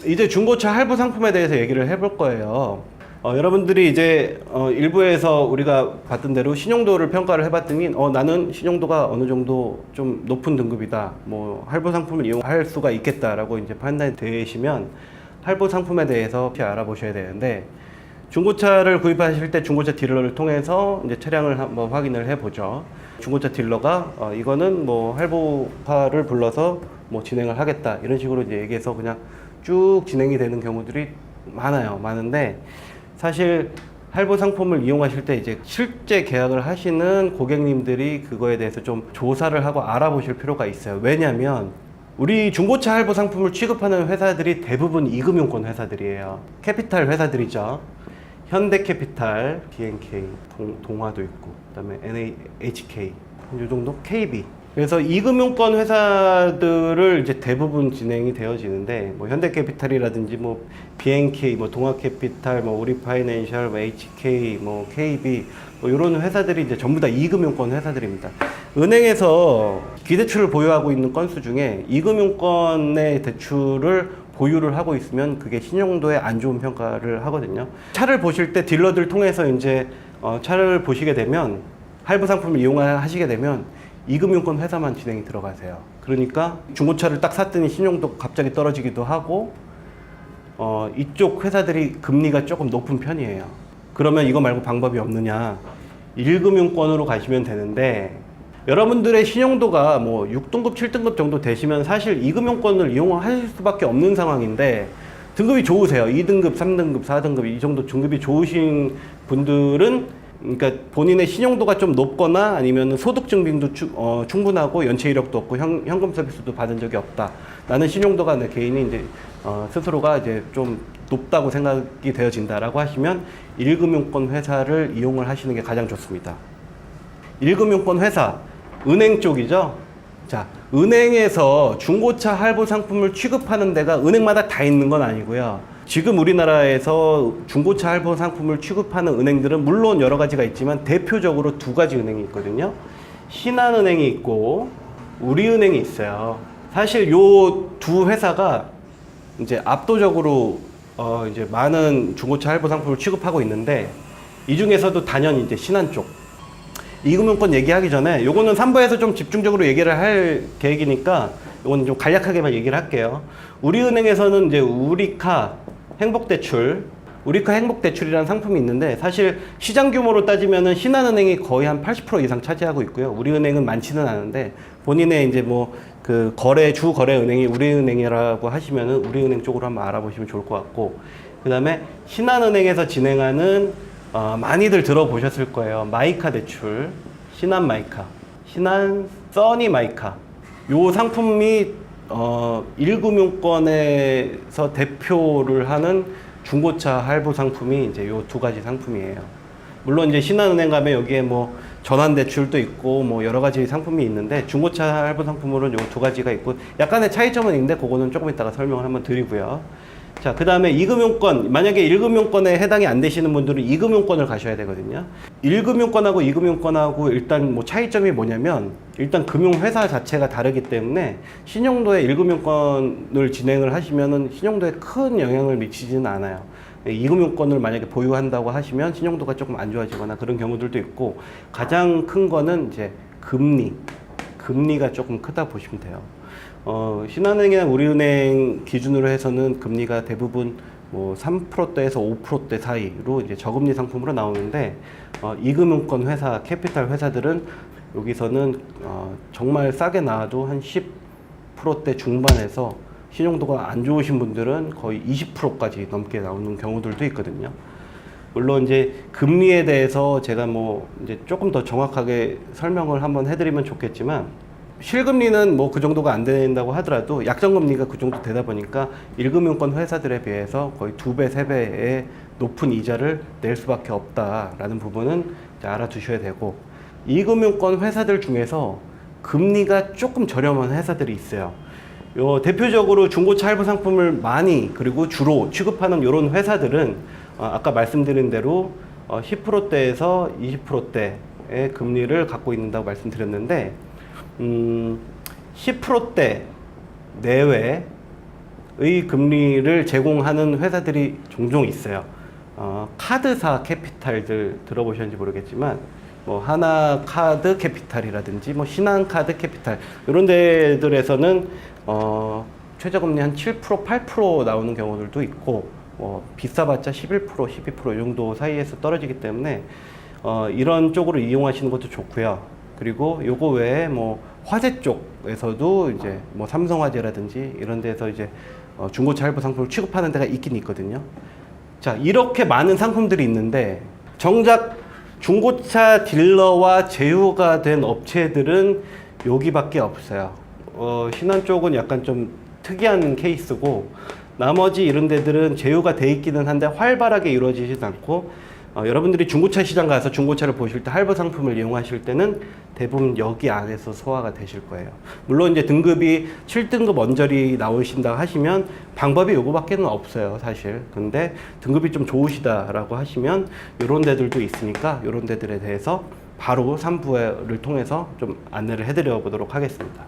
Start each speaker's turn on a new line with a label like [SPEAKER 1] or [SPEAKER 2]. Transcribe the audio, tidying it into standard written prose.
[SPEAKER 1] 이제 중고차 할부 상품에 대해서 얘기를 해볼 거예요. 여러분들이 이제 일부에서 우리가 봤던 대로 신용도를 평가를 해봤더니 나는 신용도가 어느 정도 좀 높은 등급이다, 뭐 할부 상품을 이용할 수가 있겠다라고 이제 판단이 되시면 할부 상품에 대해서 알아보셔야 되는데, 중고차를 구입하실 때 중고차 딜러를 통해서 이제 차량을 한번 확인을 해보죠. 중고차 딜러가 이거는 뭐 할부파를 불러서 뭐 진행을 하겠다 이런 식으로 이제 얘기해서 그냥 쭉 진행이 되는 경우들이 많은데, 사실 할부 상품을 이용하실 때 이제 실제 계약을 하시는 고객님들이 그거에 대해서 좀 조사를 하고 알아보실 필요가 있어요. 왜냐하면 우리 중고차 할부 상품을 취급하는 회사들이 대부분 이금융권 회사들이에요. 캐피탈 회사들이죠. 현대캐피탈, BNK, 동화도 있고, 그다음에 NHK, 이 정도, KB. 그래서 이금융권 회사들을 이제 대부분 진행이 되어지는데, 뭐 현대캐피탈이라든지 뭐 BNK, 뭐 동아캐피탈, 뭐 우리파이낸셜, 뭐 HK, 뭐 KB, 뭐 이런 회사들이 이제 전부 다 이금융권 회사들입니다. 은행에서 기대출을 보유하고 있는 건수 중에 이금융권의 대출을 보유를 하고 있으면 그게 신용도에 안 좋은 평가를 하거든요. 차를 보실 때 딜러들 통해서 이제 차를 보시게 되면, 할부 상품을 이용하시게 되면 이금융권 회사만 진행이 들어가세요. 그러니까 중고차를 딱 샀더니 신용도 갑자기 떨어지기도 하고, 이쪽 회사들이 금리가 조금 높은 편이에요. 그러면 이거 말고 방법이 없느냐? 1금융권으로 가시면 되는데, 여러분들의 신용도가 뭐 6등급, 7등급 정도 되시면 사실 이금융권을 이용하실 수밖에 없는 상황인데, 등급이 좋으세요. 2등급, 3등급, 4등급 이 정도 등급이 좋으신 분들은, 그러니까 본인의 신용도가 좀 높거나 아니면 소득 증빙도 충분하고 연체 이력도 없고 현금 서비스도 받은 적이 없다. 나는 신용도가 내 개인이 이제 스스로가 이제 좀 높다고 생각이 되어진다라고 하시면 1금융권 회사를 이용을 하시는 게 가장 좋습니다. 1금융권 회사, 은행 쪽이죠. 자, 은행에서 중고차 할부 상품을 취급하는 데가 은행마다 다 있는 건 아니고요. 지금 우리나라에서 중고차 할부 상품을 취급하는 은행들은 물론 여러 가지가 있지만 대표적으로 두 가지 은행이 있거든요. 신한은행이 있고 우리은행이 있어요. 사실 요 두 회사가 이제 압도적으로 이제 많은 중고차 할부 상품을 취급하고 있는데, 이 중에서도 단연 이제 신한 쪽, 이금융권 얘기하기 전에 요거는 3부에서 좀 집중적으로 얘기를 할 계획이니까 요거는 좀 간략하게만 얘기를 할게요. 우리은행에서는 이제 우리카 행복대출, 우리카 행복대출이라는 상품이 있는데, 사실 시장 규모로 따지면은 신한은행이 거의 한 80% 이상 차지하고 있고요. 우리은행은 많지는 않은데, 본인의 이제 뭐 그 주 거래 은행이 우리은행이라고 하시면은 우리은행 쪽으로 한번 알아보시면 좋을 것 같고, 그 다음에 신한은행에서 진행하는 많이들 들어보셨을 거예요. 마이카 대출, 신한 마이카, 신한 써니 마이카. 요 상품이 1금융권에서 대표를 하는 중고차 할부 상품이 이제 요 두 가지 상품이에요. 물론 이제 신한은행 가면 여기에 뭐 전환 대출도 있고 뭐 여러 가지 상품이 있는데, 중고차 할부 상품으로는 요 두 가지가 있고 약간의 차이점은 있는데 그거는 조금 이따가 설명을 한번 드리고요. 자, 그 다음에 2금융권, 만약에 1금융권에 해당이 안 되시는 분들은 2금융권을 가셔야 되거든요. 1금융권하고 2금융권하고 일단 뭐 차이점이 뭐냐면, 일단 금융회사 자체가 다르기 때문에 신용도에 1금융권을 진행을 하시면은 신용도에 큰 영향을 미치지는 않아요. 2금융권을 만약에 보유한다고 하시면 신용도가 조금 안 좋아지거나 그런 경우들도 있고, 가장 큰 거는 이제 금리가 조금 크다 보시면 돼요. 신한은행이나 우리은행 기준으로 해서는 금리가 대부분 뭐 3%대에서 5%대 사이로 이제 저금리 상품으로 나오는데, 이금융권 회사, 캐피탈 회사들은 여기서는 정말 싸게 나와도 한 10%대 중반에서 신용도가 안 좋으신 분들은 거의 20%까지 넘게 나오는 경우들도 있거든요. 물론 이제 금리에 대해서 제가 뭐 이제 조금 더 정확하게 설명을 한번 해드리면 좋겠지만, 실금리는 뭐 그 정도가 안 된다고 하더라도 약정금리가 그 정도 되다 보니까 1금융권 회사들에 비해서 거의 2배, 3배의 높은 이자를 낼 수밖에 없다라는 부분은 이제 알아두셔야 되고, 2금융권 회사들 중에서 금리가 조금 저렴한 회사들이 있어요. 대표적으로 중고차 할부 상품을 많이 그리고 주로 취급하는 이런 회사들은 아까 말씀드린 대로 10%대에서 20%대의 금리를 갖고 있다고 말씀드렸는데, 10%대 내외 금리를 제공하는 회사들이 종종 있어요. 카드사 캐피탈들 들어보셨는지 모르겠지만 뭐 하나카드 캐피탈이라든지 뭐 신한카드 캐피탈 이런 데들에서는 최저금리 한 7%, 8% 나오는 경우들도 있고 비싸봤자 11%, 12% 이 정도 사이에서 떨어지기 때문에 이런 쪽으로 이용하시는 것도 좋고요. 그리고 요거 외에 뭐 화재 쪽에서도 이제 뭐 삼성화재라든지 이런 데서 이제 중고차 할부 상품을 취급하는 데가 있긴 있거든요. 자, 이렇게 많은 상품들이 있는데 정작 중고차 딜러와 제휴가 된 업체들은 여기밖에 없어요. 신한 쪽은 약간 좀 특이한 케이스고 나머지 이런 데들은 제휴가 돼 있기는 한데 활발하게 이루어지진 않고 여러분들이 중고차 시장 가서 중고차를 보실 때 할부 상품을 이용하실 때는 대부분 여기 안에서 소화가 되실 거예요. 물론 이제 등급이 7등급 언저리 나오신다 하시면 방법이 요거밖에는 없어요, 사실. 근데 등급이 좀 좋으시다라고 하시면 이런 데들도 있으니까 이런 데들에 대해서 바로 3부를 통해서 좀 안내를 해드려 보도록 하겠습니다.